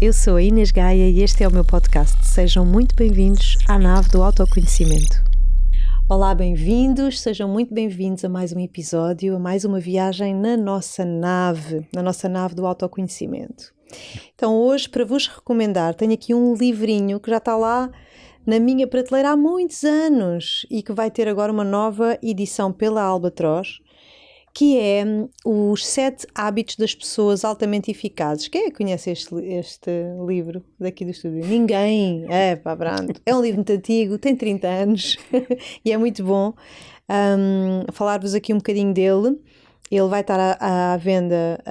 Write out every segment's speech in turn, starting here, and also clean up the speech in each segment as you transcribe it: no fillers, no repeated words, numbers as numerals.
eu sou a Inês Gaia e este é o meu podcast. Sejam muito bem-vindos à nave do autoconhecimento. Olá, bem-vindos, sejam muito bem-vindos a mais um episódio, a mais uma viagem na nossa nave do autoconhecimento. Então hoje, para vos recomendar, tenho aqui um livrinho que já está lá na minha prateleira há muitos anos e que vai ter agora uma nova edição pela Albatross, que é os 7 hábitos das pessoas altamente eficazes. Quem é que conhece este livro daqui do estúdio? Ninguém. Pronto. É um livro muito antigo, tem 30 anos e é muito bom. Falar-vos aqui um bocadinho dele. Ele vai estar à venda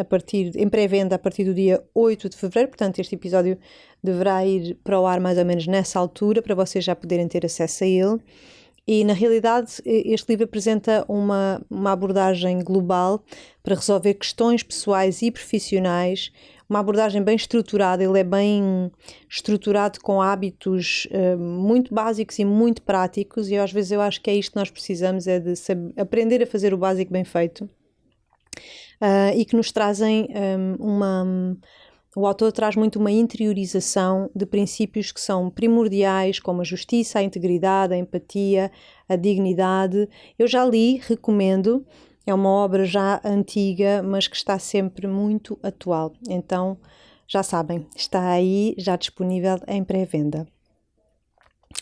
em pré-venda a partir do dia 8 de fevereiro, portanto este episódio deverá ir para o ar mais ou menos nessa altura, para vocês já poderem ter acesso a ele. E, na realidade, este livro apresenta uma abordagem global para resolver questões pessoais e profissionais, uma abordagem bem estruturada. Ele é bem estruturado com hábitos muito básicos e muito práticos, e às vezes eu acho que é isto que nós precisamos, é de aprender a fazer o básico bem feito, e que nos trazem O autor traz muito uma interiorização de princípios que são primordiais, como a justiça, a integridade, a empatia, a dignidade. Eu já li, recomendo, é uma obra já antiga, mas que está sempre muito atual. Então, já sabem, está aí, já disponível em pré-venda.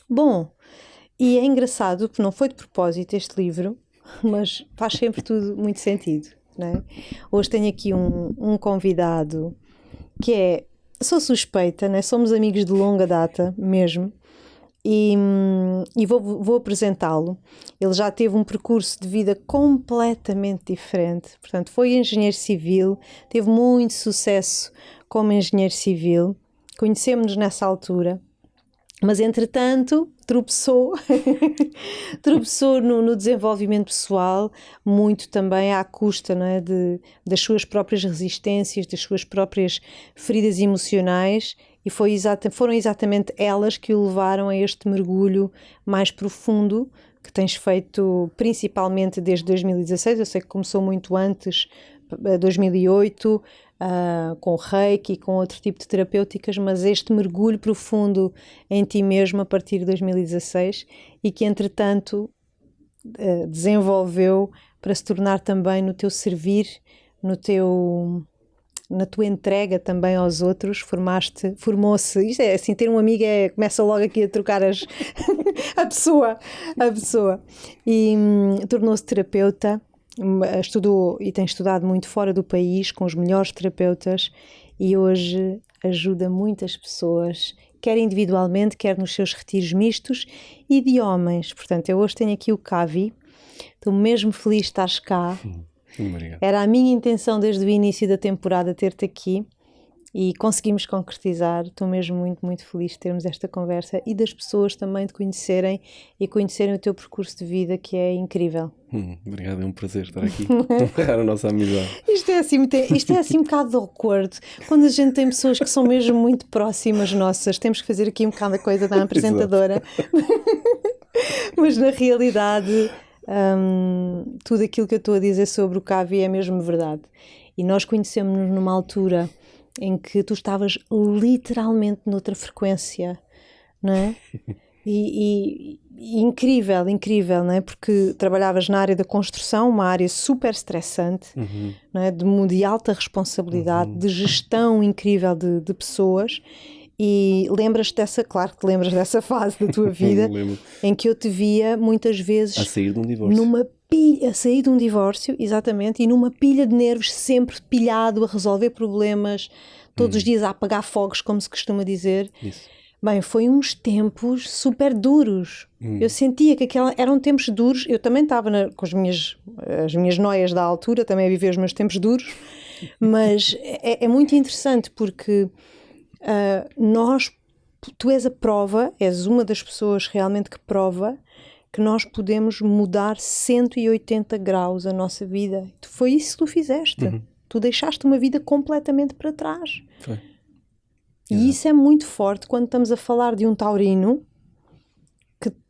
Bom, e é engraçado, porque não foi de propósito este livro, mas faz sempre tudo muito sentido, não é? Hoje tenho aqui um convidado que sou suspeita, né? Somos amigos de longa data mesmo, e vou apresentá-lo. Ele já teve um percurso de vida completamente diferente, portanto foi engenheiro civil, teve muito sucesso como engenheiro civil, conhecemos-nos nessa altura, mas entretanto tropeçou no desenvolvimento pessoal, muito também à custa, não é, das suas próprias resistências, das suas próprias feridas emocionais, e foram exatamente elas que o levaram a este mergulho mais profundo que tens feito principalmente desde 2016. Eu sei que começou muito antes, 2008, com reiki e com outro tipo de terapêuticas, mas este mergulho profundo em ti mesmo a partir de 2016, e que entretanto desenvolveu para se tornar também no teu servir, na tua entrega também aos outros. Formou-se, isto é assim, ter um amigo começa logo aqui a trocar a pessoa, e tornou-se terapeuta. Estudou e tem estudado muito fora do país com os melhores terapeutas, e hoje ajuda muitas pessoas, quer individualmente, quer nos seus retiros mistos, e de homens. Portanto, eu hoje tenho aqui o Kavi. Estou mesmo feliz de estares cá. Obrigado. Era a minha intenção desde o início da temporada ter-te aqui, e conseguimos concretizar. Estou mesmo muito, muito feliz de termos esta conversa e das pessoas também de conhecerem o teu percurso de vida, que é incrível. Obrigado, é um prazer estar aqui a nossa amizade. Isto é assim um bocado awkward, quando a gente tem pessoas que são mesmo muito próximas nossas. Temos que fazer aqui um bocado a coisa da apresentadora. Mas na realidade, tudo aquilo que eu estou a dizer sobre o Kavi é mesmo verdade. E nós conhecemos-nos numa altura em que tu estavas literalmente noutra frequência, não é? E incrível, não é? Porque trabalhavas na área da construção, uma área super estressante, não é? De alta responsabilidade, de gestão incrível de pessoas. E claro que te lembras dessa fase da tua vida em que eu te via muitas vezes a sair de um divórcio. A sair de um divórcio, exatamente, e numa pilha de nervos, sempre pilhado a resolver problemas, todos os dias a apagar fogos, como se costuma dizer. Isso. Bem, foi uns tempos super duros. Eu sentia que eram tempos duros. Eu também estava com as minhas noias da altura, também a viver os meus tempos duros, mas é muito interessante porque tu és a prova, és uma das pessoas realmente que prova que nós podemos mudar 180 graus a nossa vida. Foi isso que tu fizeste. Tu deixaste uma vida completamente para trás. Foi. E isso é muito forte quando estamos a falar de um taurino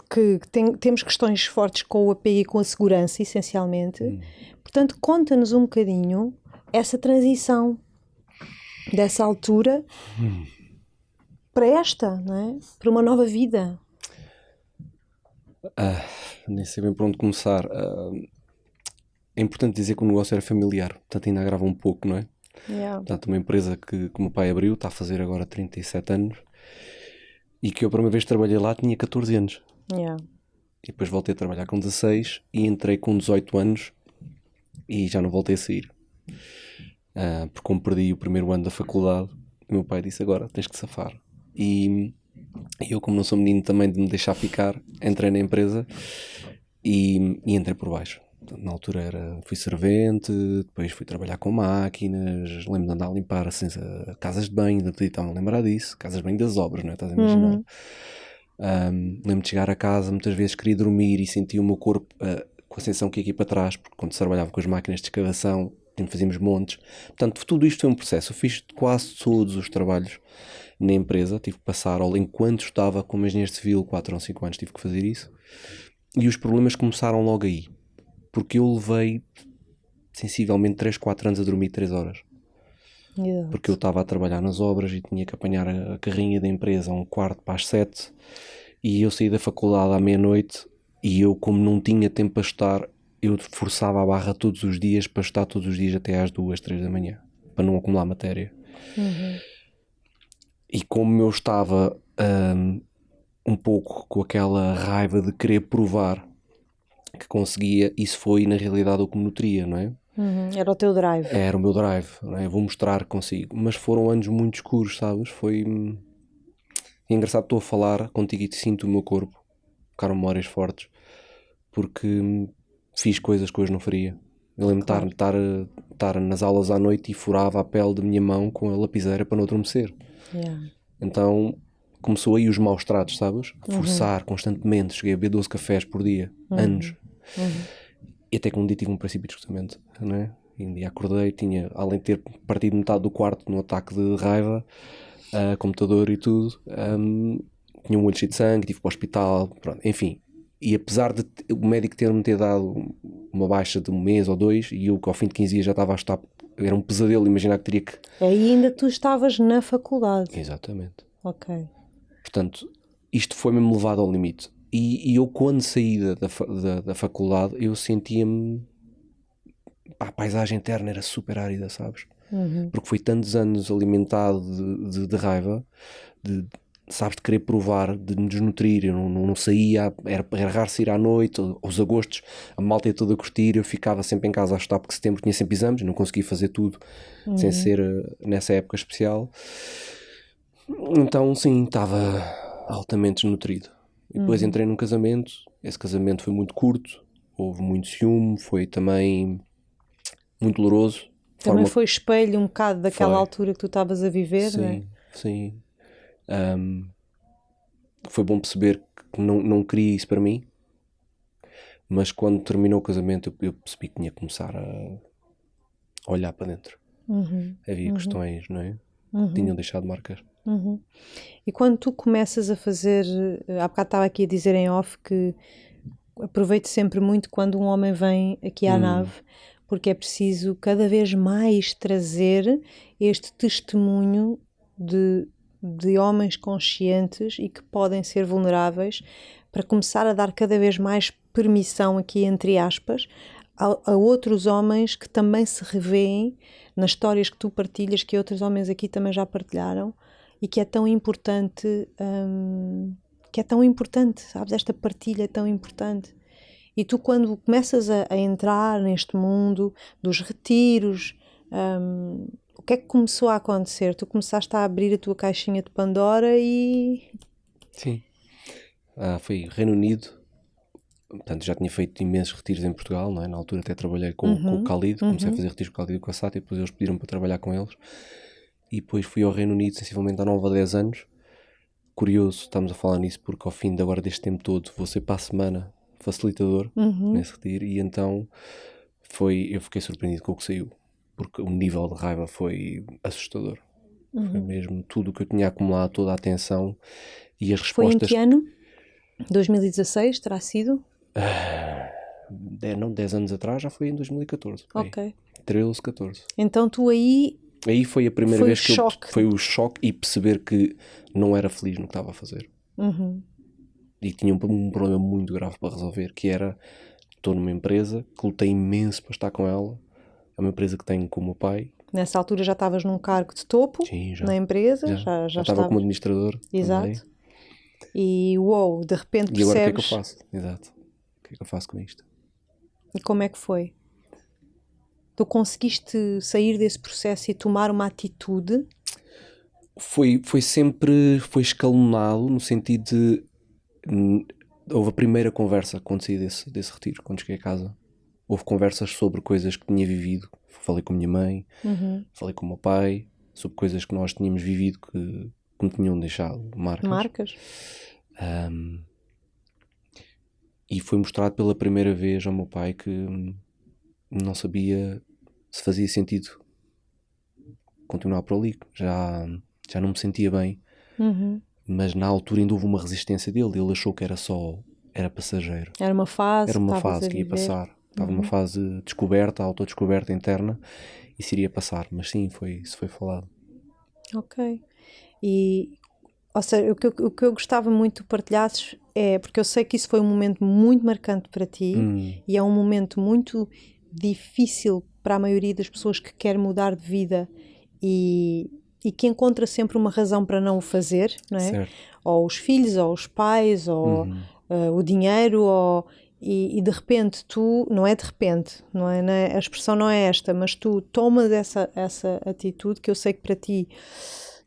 que temos questões fortes com o apego e com a segurança, essencialmente. Portanto, conta-nos um bocadinho essa transição dessa altura para esta, não é? Para uma nova vida. Nem sei bem por onde começar. É importante dizer que o negócio era familiar, portanto ainda agrava um pouco, não é? Yeah. Portanto, uma empresa que o meu pai abriu, está a fazer agora 37 anos, e que eu, para uma vez trabalhei lá, tinha 14 anos. Yeah. E depois voltei a trabalhar com 16 e entrei com 18 anos e já não voltei a sair. Porque como perdi o primeiro ano da faculdade, o meu pai disse: agora tens que safar. E eu, como não sou menino também de me deixar ficar, entrei na empresa e entrei por baixo. Na altura fui servente, depois fui trabalhar com máquinas, lembro de andar a limpar assim, casas de banho, ainda te estavam a lembrar disso, casas de banho das obras, não é? Estás a imaginar? Lembro de chegar a casa, muitas vezes queria dormir e sentia o meu corpo com a sensação que ia aqui para trás, porque quando trabalhava com as máquinas de escavação, fazíamos montes. Portanto, tudo isto foi um processo. Eu fiz quase todos os trabalhos na empresa, tive que passar, enquanto estava como engenheiro civil, 4 ou 5 anos tive que fazer isso, e os problemas começaram logo aí. Porque eu levei sensivelmente 3, 4 anos a dormir 3 horas. Exato. Porque eu estava a trabalhar nas obras e tinha que apanhar a carrinha da empresa a 6:15 e eu saí da faculdade à meia-noite e eu, como não tinha tempo para estar, eu forçava a barra todos os dias para estar todos os dias até às 2, 3 da manhã, para não acumular matéria. E como eu estava um pouco com aquela raiva de querer provar que conseguia, isso foi na realidade o que me nutria, não é? Era o teu drive. Era o meu drive, não é? Vou mostrar que consigo. Mas foram anos muito escuros, sabes? Foi engraçado, estou a falar contigo e te sinto o meu corpo. Ficaram memórias fortes. Porque fiz coisas que hoje não faria. Eu lembro de estar nas aulas à noite e furava a pele da minha mão com a lapiseira para não adormecer. Yeah. Então começou aí os maus tratos, sabes? Forçar constantemente. Cheguei a beber 12 cafés por dia. Anos. E até que um dia tive um princípio de esgotamento, não é? E um dia acordei, tinha, além de ter partido metade do quarto num ataque de raiva, computador e tudo, tinha um olho cheio de sangue, tive para o hospital, pronto, enfim. E apesar de o médico ter-me dado uma baixa de 1 mês ou 2, e eu que ao fim de 15 dias já estava a estar, era um pesadelo, imaginar que teria que... Aí ainda tu estavas na faculdade. Exatamente. Ok. Portanto, isto foi mesmo levado ao limite. E eu, quando saí da faculdade, eu sentia-me... A paisagem interna era super árida, sabes? Porque fui tantos anos alimentado de raiva, sabes, de querer provar, de me desnutrir. Eu não saía, era raro sair à noite, aos agostos, a malta ia toda a curtir, eu ficava sempre em casa a estudar, porque setembro tinha sempre exames, não conseguia fazer tudo sem ser nessa época especial. Então, sim, estava altamente desnutrido. E depois entrei num casamento, esse casamento foi muito curto, houve muito ciúme, foi também muito doloroso. Também foi espelho um bocado daquela altura que tu estavas a viver, sim, não é? Sim. Foi bom perceber que não queria isso para mim, mas quando terminou o casamento eu percebi que tinha que começar a olhar para dentro. Havia questões, não é? Que tinham deixado marcas. E quando tu começas a fazer, há bocado estava aqui a dizer em off que aproveito sempre muito quando um homem vem aqui à nave, porque é preciso cada vez mais trazer este testemunho de homens conscientes e que podem ser vulneráveis, para começar a dar cada vez mais permissão, aqui entre aspas, a outros homens que também se revêem nas histórias que tu partilhas, que outros homens aqui também já partilharam, e que é tão importante, sabes? Esta partilha é tão importante. E tu, quando começas a entrar neste mundo dos retiros, o que é que começou a acontecer? Tu começaste a abrir a tua caixinha de Pandora e... Sim. Foi Reino Unido. Portanto, já tinha feito imensos retiros em Portugal, não é? Na altura até trabalhei com o Khalid, comecei a fazer retiros com o Khalid e com a Sati, e depois eles pediram para trabalhar com eles. E depois fui ao Reino Unido, sensivelmente há 9 a 10 anos. Curioso, estamos a falar nisso, porque ao fim de agora deste tempo todo, vou ser para a semana facilitador nesse retiro, e então eu fiquei surpreendido com o que saiu, porque o nível de raiva foi assustador. Foi mesmo tudo o que eu tinha acumulado, toda a atenção e as respostas. Foi em que ano? 2016 terá sido? Não, 10 anos atrás, já foi em 2014. Ok. 13, 14. Então tu aí Aí foi a primeira Foi vez o que choque. foi o choque e perceber que não era feliz no que estava a fazer. E tinha um problema muito grave para resolver, que era, estou numa empresa que lutei imenso para estar com ela, é uma empresa que tenho com o meu pai. Nessa altura já estavas num cargo de topo. Sim, já. Na empresa, Já já estava como estavas. administrador Exato. também. E uou, de repente percebes. E agora o que é que eu faço? Exato. O que é que eu faço com isto? E como é que foi? Tu conseguiste sair desse processo e tomar uma atitude? Foi escalonado no sentido de houve a primeira conversa quando saí desse retiro, quando cheguei a casa. Houve conversas sobre coisas que tinha vivido. Falei com a minha mãe, falei com o meu pai, sobre coisas que nós tínhamos vivido que me tinham deixado marcas. E foi mostrado pela primeira vez ao meu pai que não sabia se fazia sentido continuar por ali. Já não me sentia bem. Mas na altura ainda houve uma resistência dele. Ele achou que era passageiro. Era uma fase. Era uma fase que ia passar. Estava numa fase de descoberta, autodescoberta interna, e se iria passar. Mas sim, isso foi falado. Ok. Ou seja, o que eu gostava muito de partilhasses é, porque eu sei que isso foi um momento muito marcante para ti, e é um momento muito difícil para a maioria das pessoas que quer mudar de vida e que encontra sempre uma razão para não o fazer, não é? Certo. Ou os filhos, ou os pais, ou o dinheiro, e de repente tu, não é de repente, não é, a expressão não é esta, mas tu tomas essa atitude que eu sei que para ti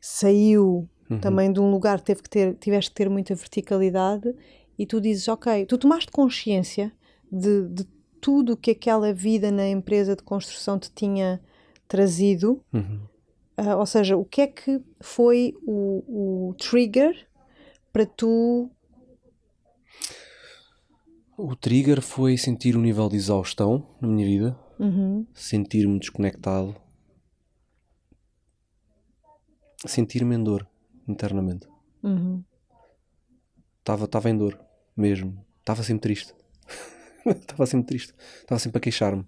saiu também de um lugar que tiveste que ter muita verticalidade, e tu dizes, ok, tu tomaste consciência de tudo o que aquela vida na empresa de construção te tinha trazido. Ou seja, o que é que foi o trigger para tu? O trigger foi sentir um nível de exaustão na minha vida, sentir-me desconectado, sentir-me em dor internamente. Estava em dor mesmo, estava sempre triste. Estava sempre a queixar-me.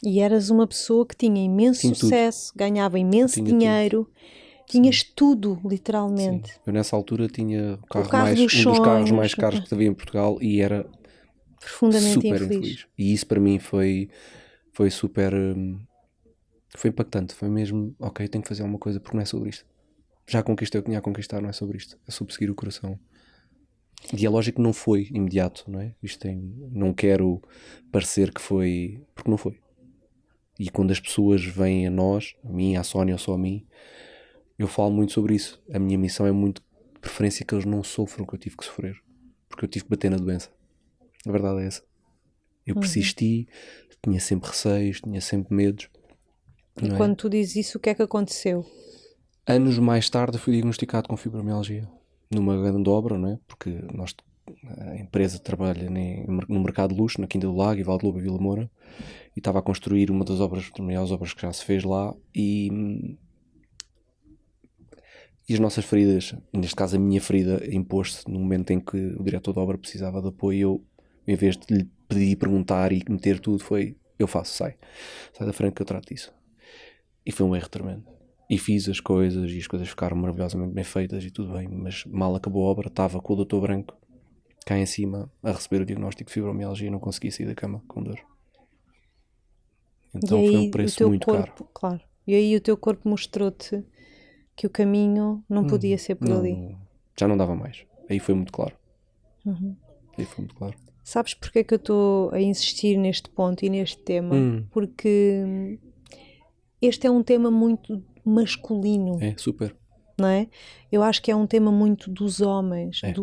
E eras uma pessoa que tinha imenso sucesso, ganhava imenso dinheiro, tinhas tudo, literalmente. Sim. Eu nessa altura tinha um dos carros mais caros que havia em Portugal e era profundamente super infeliz. E isso para mim foi super... foi impactante. Foi mesmo, ok, tenho que fazer alguma coisa porque não é sobre isto. Já conquistei o que tinha a conquistar, não é sobre isto. É sobre seguir o coração. E é lógico que não foi imediato, não é? Não quero parecer que foi... porque não foi. E quando as pessoas vêm a nós, a mim, à Sónia ou só a mim, eu falo muito sobre isso. A minha missão é muito de preferência que eles não sofram o que eu tive que sofrer. Porque eu tive que bater na doença. A verdade é essa. Eu persisti, tinha sempre receios, tinha sempre medos. E quando tu dizes isso, o que é que aconteceu? Anos mais tarde fui diagnosticado com fibromialgia. Numa grande obra, não é? Porque a empresa trabalha no mercado de luxo, na Quinta do Lago, e Valdelobo e Vila Moura, e estava a construir uma das maiores obras que já se fez lá, e as nossas feridas, neste caso a minha ferida, impôs-se no momento em que o diretor da obra precisava de apoio. Eu, em vez de lhe pedir, perguntar e meter tudo, foi, eu faço, sai da frente que eu trato disso. E foi um erro tremendo. E fiz as coisas, e as coisas ficaram maravilhosamente bem feitas e tudo bem, mas mal acabou a obra, estava com o Dr. Branco cá em cima a receber o diagnóstico de fibromialgia e não conseguia sair da cama com dor. Então foi um preço muito caro. Claro. E aí o teu corpo mostrou-te que o caminho não podia ser por ali. Já não dava mais. Aí foi muito claro. Aí foi muito claro. Sabes porque é que eu estou a insistir neste ponto e neste tema? Porque este é um tema muito masculino. É, super. Não é? Eu acho que é um tema muito dos homens. É.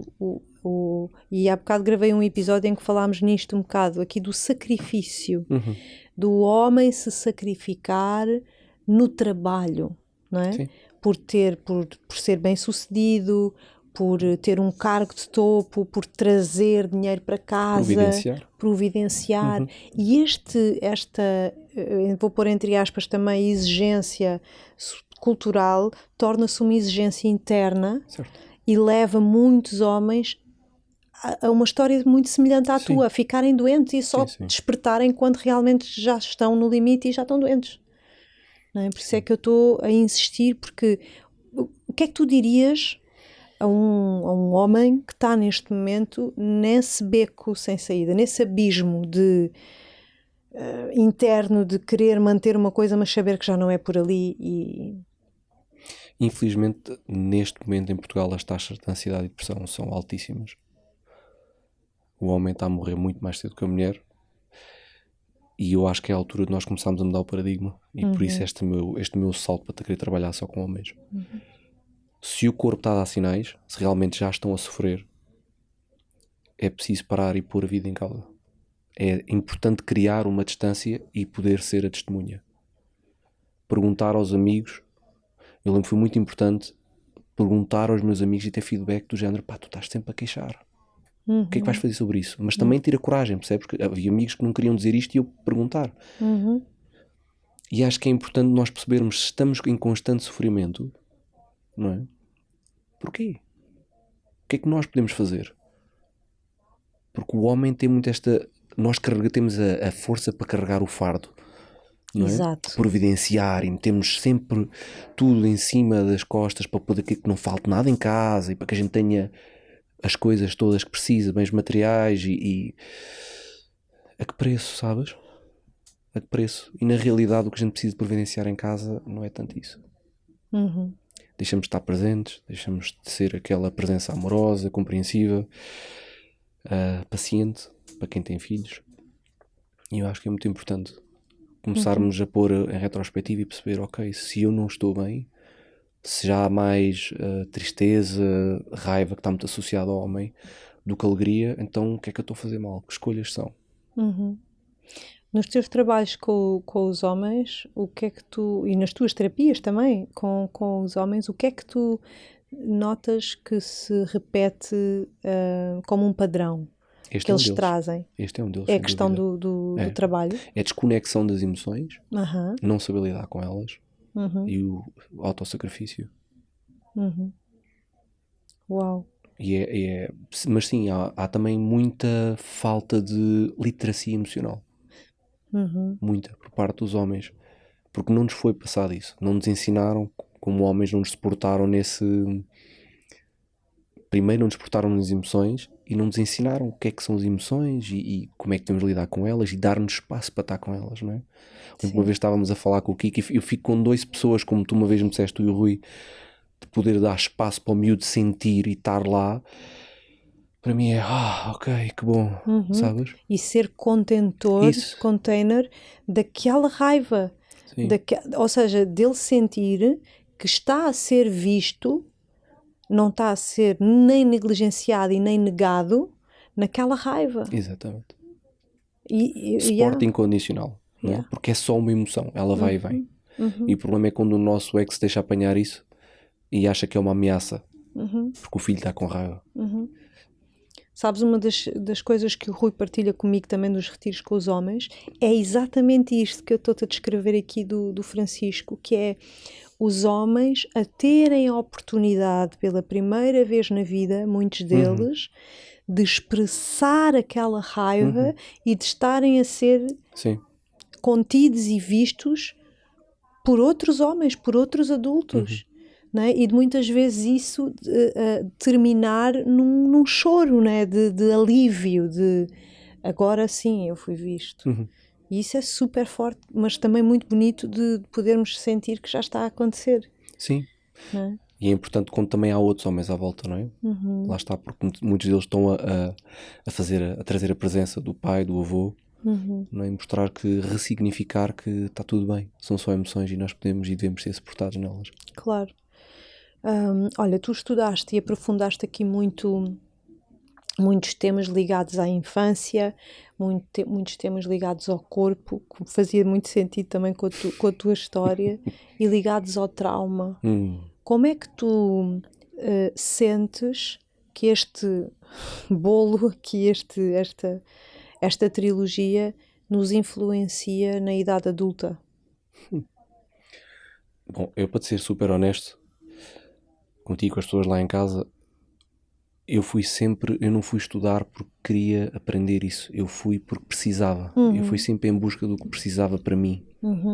E há bocado gravei um episódio em que falámos nisto um bocado, aqui do sacrifício. Do homem se sacrificar no trabalho, não é? Sim. Por ser bem sucedido, por ter um cargo de topo, por trazer dinheiro para casa, providenciar. E esta, vou pôr entre aspas também, exigência cultural, torna-se uma exigência interna. Certo. E leva muitos homens a uma história muito semelhante à tua, a ficarem doentes e só despertarem quando realmente já estão no limite e já estão doentes. não é? Por isso é que eu estou a insistir, porque o que é que tu dirias a um homem que está neste momento nesse beco sem saída, nesse abismo interno de querer manter uma coisa mas saber que já não é por ali e... Infelizmente, neste momento em Portugal as taxas de ansiedade e depressão são altíssimas. O homem está a morrer muito mais cedo que a mulher e eu acho que é a altura de nós começarmos a mudar o paradigma e por isso este meu salto para querer trabalhar só com homens. Se o corpo está a dar sinais, se realmente já estão a sofrer, é preciso parar e pôr a vida em causa. É importante criar uma distância e poder ser a testemunha. Perguntar aos amigos, eu lembro que foi muito importante perguntar aos meus amigos e ter feedback do género, pá, tu estás sempre a queixar. O que é que vais fazer sobre isso? Mas também ter a coragem, percebes? Porque havia amigos que não queriam dizer isto e eu perguntar. E acho que é importante nós percebermos se estamos em constante sofrimento, não é? Porquê? O que é que nós podemos fazer? Porque o homem tem muito esta... Nós temos a força para carregar o fardo, não é? Exato. Providenciar e metemos sempre tudo em cima das costas para poder que não falte nada em casa e para que a gente tenha as coisas todas que precisa, bens materiais e... A que preço, sabes? A que preço? E na realidade o que a gente precisa de providenciar em casa não é tanto isso. Deixamos de estar presentes, deixamos de ser aquela presença amorosa, compreensiva, paciente, para quem tem filhos. E eu acho que é muito importante começarmos a pôr em retrospectiva e perceber, ok, se eu não estou bem, se já há mais tristeza, raiva que está muito associada ao homem do que alegria, então o que é que eu estou a fazer mal? Que escolhas são? Nos teus trabalhos com os homens, o que é que tu, e nas tuas terapias também com os homens, o que é que tu notas que se repete como um padrão que eles trazem? Este é um deles. É a questão do trabalho? É a desconexão das emoções, não saber lidar com elas e o autossacrifício. Uau! Mas sim, há também muita falta de literacia emocional. Muita, por parte dos homens. Porque não nos foi passado isso. Não nos ensinaram, como homens, não nos suportaram nesse... Primeiro não nos suportaram nas emoções e não nos ensinaram o que é que são as emoções e como é que temos de lidar com elas e dar-nos espaço para estar com elas, não é? Uma vez estávamos a falar com o Kiko e eu fico com 2 pessoas, como tu uma vez me disseste, tu e o Rui, de poder dar espaço para o miúdo sentir e estar lá. Para mim é, ok, que bom, sabes? E ser contentor, container daquela raiva. Ou seja, dele sentir que está a ser visto, não está a ser nem negligenciado e nem negado naquela raiva. Exatamente. Suporte incondicional, não é? Porque é só uma emoção, ela vai e vem. E o problema é quando o nosso ex deixa apanhar isso e acha que é uma ameaça, porque o filho está com raiva. Sabes, uma das coisas que o Rui partilha comigo também dos retiros com os homens é exatamente isto que eu estou-te a descrever aqui do Francisco, que é os homens a terem a oportunidade pela primeira vez na vida, muitos deles, de expressar aquela raiva e de estarem a ser contidos e vistos por outros homens, por outros adultos. Não é? E de muitas vezes isso terminar num choro, não é? de alívio, de agora sim eu fui visto. E isso é super forte, mas também muito bonito de podermos sentir que já está a acontecer. Sim. Não é? E é importante quando também há outros homens à volta, não é? Lá está, porque muitos deles estão a trazer a presença do pai, do avô, não é? Mostrar que, ressignificar que está tudo bem, são só emoções e nós podemos e devemos ser suportados nelas. Claro. Olha, tu estudaste e aprofundaste aqui muitos temas ligados à infância, muitos temas ligados ao corpo, que fazia muito sentido também com a tua história, e ligados ao trauma. Como é que tu sentes que este bolo, que esta trilogia nos influencia na idade adulta? Bom, eu, para te ser super honesto contigo, com as pessoas lá em casa, eu não fui estudar porque queria aprender isso, eu fui porque precisava. Eu fui sempre em busca do que precisava para mim.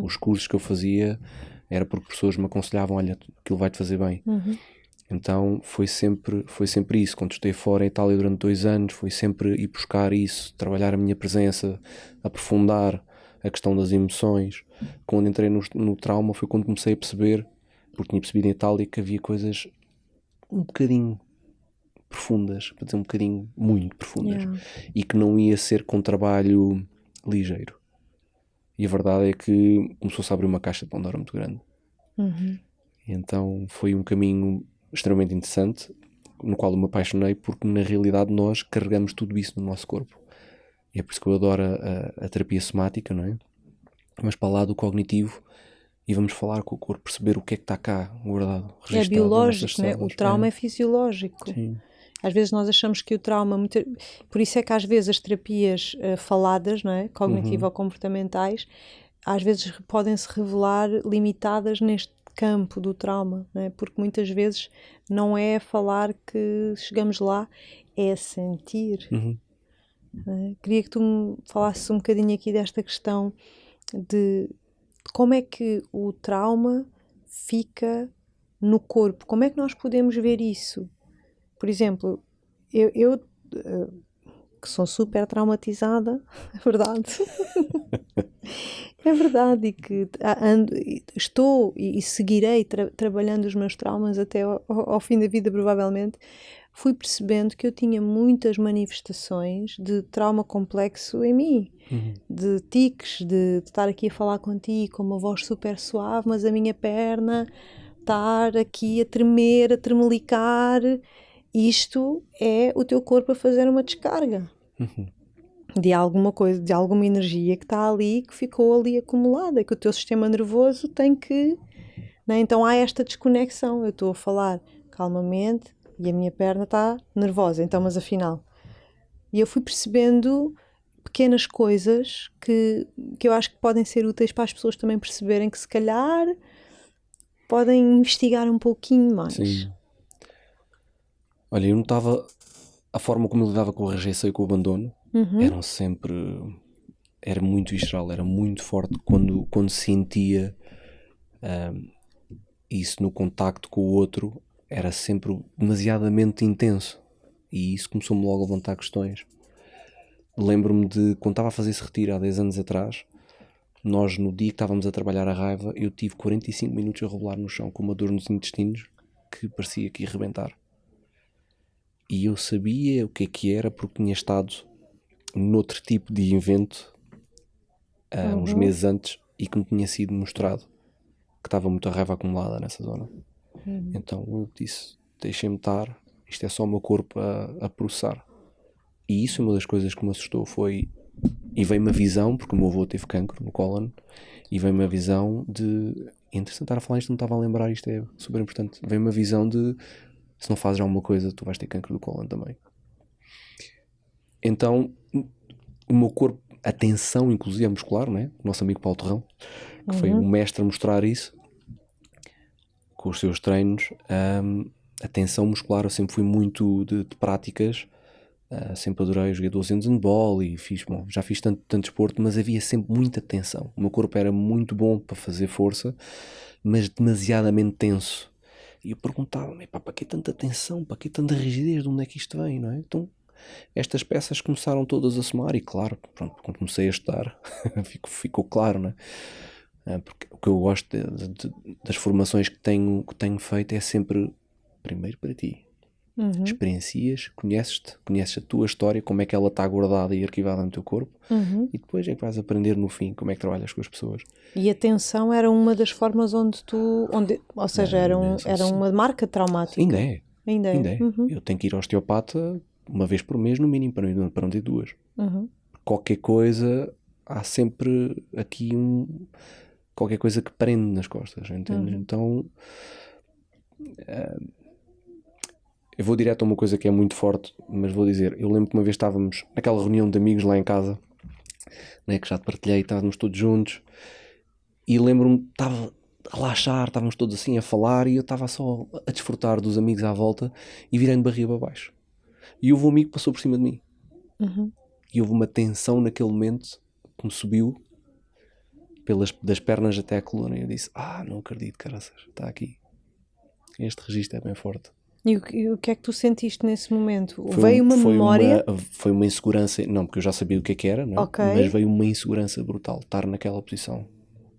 Os cursos que eu fazia era porque pessoas me aconselhavam, olha, aquilo vai-te fazer bem. Então foi sempre isso. Quando estive fora em Itália durante 2 anos, foi sempre ir buscar isso, trabalhar a minha presença, aprofundar a questão das emoções. Quando entrei no trauma foi quando comecei a perceber, porque tinha percebido em Itália que havia coisas um bocadinho profundas, para dizer um bocadinho muito profundas, e que não ia ser com trabalho ligeiro. E a verdade é que começou-se a abrir uma caixa de Pandora muito grande. E então foi um caminho extremamente interessante, no qual eu me apaixonei, porque na realidade nós carregamos tudo isso no nosso corpo. E é por isso que eu adoro a terapia somática, não é? Mas para lá do cognitivo, e vamos falar com o corpo, perceber o que é que está cá guardado, É biológico, né? O trauma é fisiológico. Sim. Às vezes nós achamos que o trauma... Por isso é que às vezes as terapias faladas, não é? Cognitivo-comportamentais, às vezes podem-se revelar limitadas neste campo do trauma, não é? Porque muitas vezes não é falar que chegamos lá, é sentir. Queria que tu me falasses um bocadinho aqui desta questão de como é que o trauma fica no corpo, como é que nós podemos ver isso? Por exemplo, eu que sou super traumatizada, é verdade. É verdade, e que estou e seguirei trabalhando os meus traumas até ao fim da vida, provavelmente. Fui percebendo que eu tinha muitas manifestações de trauma complexo em mim, de tiques, de estar aqui a falar contigo com uma voz super suave, mas a minha perna estar aqui a tremer, a tremelicar. Isto é o teu corpo a fazer uma descarga de alguma coisa, de alguma energia que está ali, que ficou ali acumulada, que o teu sistema nervoso tem que... Né? Então há esta desconexão. Eu estou a falar calmamente e a minha perna está nervosa, então, mas afinal... E eu fui percebendo pequenas coisas que eu acho que podem ser úteis para as pessoas também perceberem que se calhar podem investigar um pouquinho mais. Sim. Olha, eu notava a forma como eu lidava com a rejeição e com o abandono, eram sempre... Era muito visceral, era muito forte quando sentia isso no contacto com o outro, era sempre demasiadamente intenso. E isso começou-me logo a levantar questões. Lembro-me de quando estava a fazer esse retiro há 10 anos atrás, nós no dia que estávamos a trabalhar a raiva, eu tive 45 minutos a rebolar no chão com uma dor nos intestinos que parecia que ia rebentar. E eu sabia o que era porque tinha estado noutro tipo de evento uns meses antes e que me tinha sido mostrado que estava muita raiva acumulada nessa zona. Então eu disse, deixem-me estar, isto é só o meu corpo a processar. E isso é uma das coisas que me assustou, foi, e veio-me a visão, porque o meu avô teve cancro no cólon, e veio-me a visão de, é interessante estar a falar isto, não estava a lembrar, isto é super importante, veio-me a visão de, se não fazes alguma coisa, tu vais ter cancro do cólon também. Então, o meu corpo, a tensão, inclusive muscular, né? O nosso amigo Paulo Torrão, que foi o mestre a mostrar isso, com os seus treinos, a tensão muscular, eu sempre fui muito de práticas, sempre adorei, joguei 12 anos de handball e já fiz tanto desporto, mas havia sempre muita tensão. O meu corpo era muito bom para fazer força, mas demasiadamente tenso. E eu perguntava-me, para que tanta tensão, para que tanta rigidez, de onde é que isto vem, não é? Então, estas peças começaram todas a somar e claro, pronto, quando comecei a estudar, ficou claro, não é? Porque o que eu gosto das formações que tenho feito é sempre, primeiro para ti. Experiencias, conheces a tua história, como é que ela está guardada e arquivada no teu corpo, e depois é que vais aprender no fim como é que trabalhas com as pessoas. E a tensão era uma das formas ou seja, era uma marca traumática. Ainda é. Eu tenho que ir ao osteopata uma vez por mês no mínimo, para não ter duas. Qualquer coisa, há sempre aqui qualquer coisa que prende nas costas, entendes? Então eu vou direto a uma coisa que é muito forte, mas vou dizer, eu lembro que uma vez estávamos naquela reunião de amigos lá em casa, né, que já te partilhei, estávamos todos juntos, e lembro-me, estava a relaxar, estávamos todos assim a falar, e eu estava só a desfrutar dos amigos à volta, e virei de barriga abaixo. E houve um amigo que passou por cima de mim. E houve uma tensão naquele momento que me subiu, das pernas até a coluna. E eu disse, não acredito, caraças, está aqui. Este registro é bem forte. E o que é que tu sentiste nesse momento? Veio uma memória? Foi uma insegurança, não, porque eu já sabia o que era, não é? Ok. Mas veio uma insegurança brutal, estar naquela posição.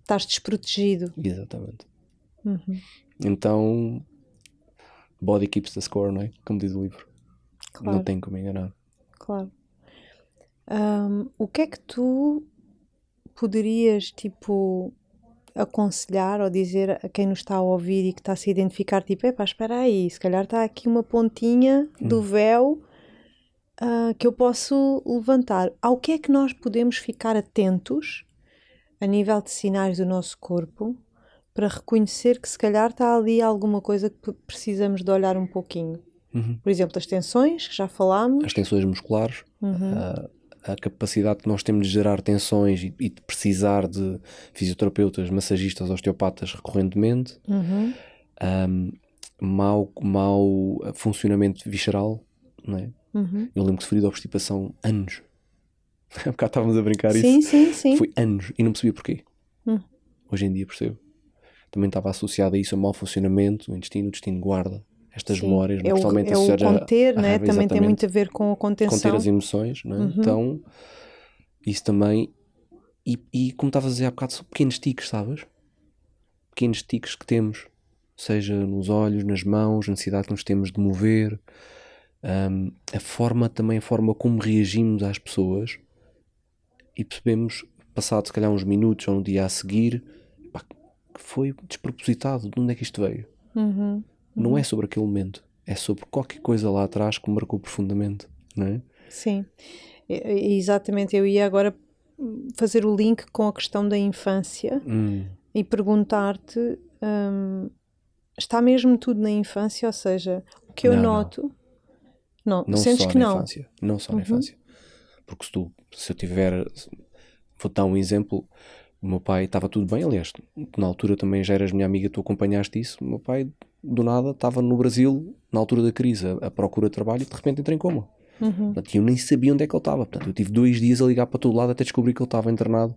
Estás desprotegido. Exatamente. Uhum. Então, body keeps the score, não é? Como diz o livro. Claro. Não tem como enganar. Claro. O que é que tu poderias, tipo, aconselhar ou dizer a quem nos está a ouvir e que está a se identificar, tipo, espera aí, se calhar está aqui uma pontinha do véu que eu posso levantar. Ao que é que nós podemos ficar atentos a nível de sinais do nosso corpo para reconhecer que se calhar está ali alguma coisa que precisamos de olhar um pouquinho? Por exemplo, as tensões, que já falámos. As tensões musculares, a capacidade que nós temos de gerar tensões e de precisar de fisioterapeutas, massagistas, osteopatas recorrentemente. Mau funcionamento visceral, não é? Eu lembro que sofri de obstipação anos. Há bocado estávamos a brincar Sim. Foi anos e não percebia porquê. Hoje em dia percebo. Também estava associado a isso, a mau funcionamento, o intestino guarda estas memórias, principalmente o conter, né? Também tem muito a ver com a contenção. Conter as emoções, não é? Então, isso também. E como estava a dizer há bocado, são pequenos tiques, sabes? Pequenos tiques que temos, seja nos olhos, nas mãos, a necessidade que nos temos de mover, a forma como reagimos às pessoas, e percebemos, passado se calhar uns minutos ou um dia a seguir, que foi despropositado. De onde é que isto veio? Não é sobre aquele momento, é sobre qualquer coisa lá atrás que me marcou profundamente, não é? Sim, exatamente. Eu ia agora fazer o link com a questão da infância e perguntar-te, está mesmo tudo na infância? Ou seja, o que eu noto... Não, sentes que não? Infância. Não só na infância. Porque se eu tiver... Vou dar um exemplo. O meu pai estava tudo bem, aliás, na altura também já eras minha amiga, tu acompanhaste isso. O meu pai, do nada, estava no Brasil, na altura da crise, a procura de trabalho, e de repente entrei em coma. Portanto, eu nem sabia onde é que ele estava. Portanto, eu tive 2 dias a ligar para todo lado até descobrir que ele estava internado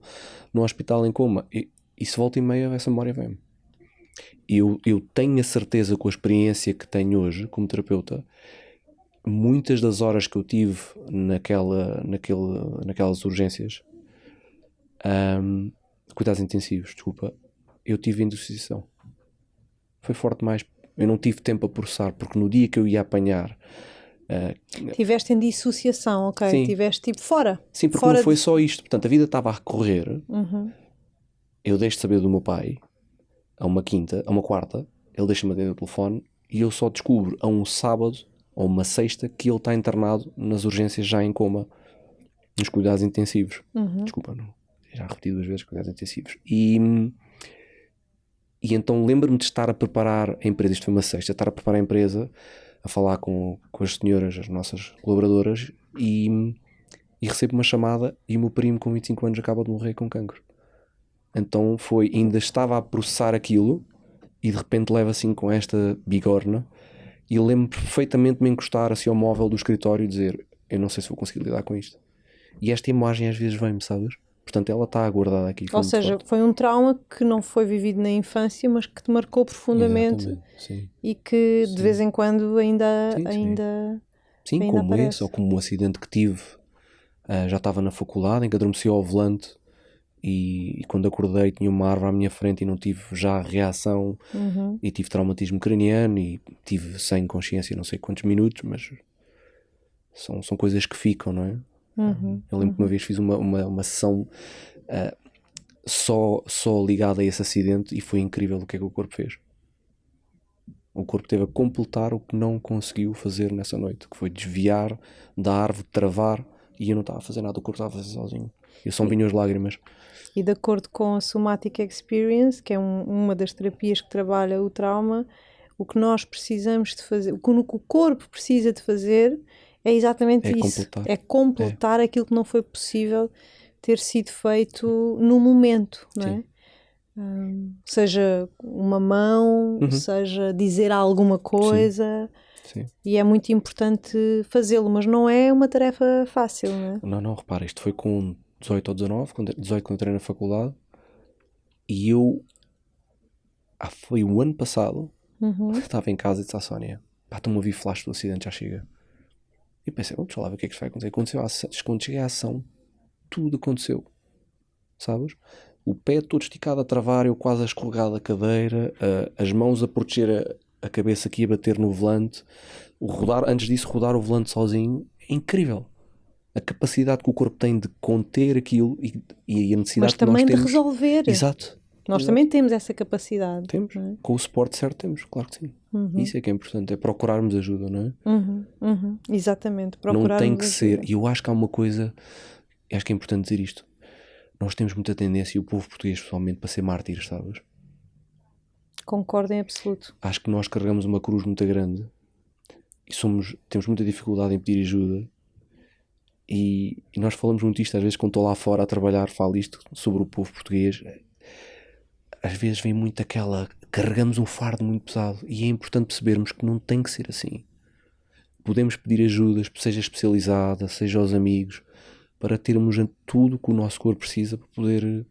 no hospital em coma. E se volta e meia, essa memória vem-me. Eu tenho a certeza, com a experiência que tenho hoje como terapeuta, muitas das horas que eu tive naquelas urgências, cuidados intensivos, desculpa, eu tive indisposição. Foi forte demais. Eu não tive tempo a processar, porque no dia que eu ia apanhar... Tiveste em dissociação, ok? Sim. Tiveste tipo fora. Sim, porque não foi só isto. Portanto, a vida estava a correr. Eu deixo de saber do meu pai a uma quarta, ele deixa-me atender o telefone e eu só descubro a um sábado ou uma sexta que ele está internado nas urgências já em coma, nos cuidados intensivos. Desculpa, não. Já repeti 2 vezes cuidados intensivos. E então lembro-me de estar a preparar a empresa, isto foi uma sexta, estar a preparar a empresa, a falar com as senhoras, as nossas colaboradoras, e recebo uma chamada e o meu primo com 25 anos acaba de morrer com cancro. Então ainda estava a processar aquilo e de repente leva assim com esta bigorna, e eu lembro perfeitamente de me encostar assim ao móvel do escritório e dizer, eu não sei se vou conseguir lidar com isto. E esta imagem às vezes vem-me, sabes? Portanto, ela está guardada aqui. Ou seja, foi um trauma que não foi vivido na infância, mas que te marcou profundamente. Sim. E que de vez em quando ainda Sim, como aparece. esse, ou como um acidente que tive. Já estava na faculdade, em que adormeci ao volante e quando acordei tinha uma árvore à minha frente e não tive já reação e tive traumatismo craniano e tive sem consciência não sei quantos minutos, mas são coisas que ficam, não é? Eu lembro que uma vez fiz uma sessão só ligada a esse acidente e foi incrível o que é que o corpo fez. O corpo teve a completar o que não conseguiu fazer nessa noite, que foi desviar da árvore, travar, e eu não estava a fazer nada, o corpo estava a fazer sozinho. Eu só me vinham as lágrimas. E de acordo com a Somatic Experience, que é uma das terapias que trabalha o trauma, o que nós precisamos de fazer, o que o corpo precisa de fazer é exatamente isso. É completar aquilo que não foi possível ter sido feito no momento, não é? Seja uma mão, seja dizer alguma coisa. Sim. E é muito importante fazê-lo, mas não é uma tarefa fácil, não é? Não, repara, isto foi com 18 ou 19, 18 quando entrei na faculdade, E eu, foi o ano passado, estava em casa e disse à Sónia, pá, estou-me a ouvir flash do acidente, já chega. E pensei, deixa lá ver o que é que vai acontecer. Aconteceu a ação, quando cheguei à ação, tudo aconteceu, sabes? O pé todo esticado a travar, eu quase a escorregar da cadeira, as mãos a proteger a cabeça aqui a bater no volante, antes disso rodar o volante sozinho, é incrível. A capacidade que o corpo tem de conter aquilo e a necessidade Mas que nós também de temos. resolver. Exato. Nós também temos essa capacidade. Temos. Não é? Com o suporte certo temos, claro que sim. Isso é que é importante, é procurarmos ajuda, não é? Exatamente. Não tem que ajuda. ser. E eu acho que há uma coisa, acho que é importante dizer isto. Nós temos muita tendência, e o povo português pessoalmente, para ser mártires, sabes? Concordo em absoluto. Acho que nós carregamos uma cruz muito grande e temos muita dificuldade em pedir ajuda. E nós falamos muito isto, às vezes quando estou lá fora a trabalhar, falo isto sobre o povo português. Às vezes vem muito carregamos um fardo muito pesado, e é importante percebermos que não tem que ser assim. Podemos pedir ajuda, seja especializada, seja aos amigos, para termos tudo o que o nosso corpo precisa para poder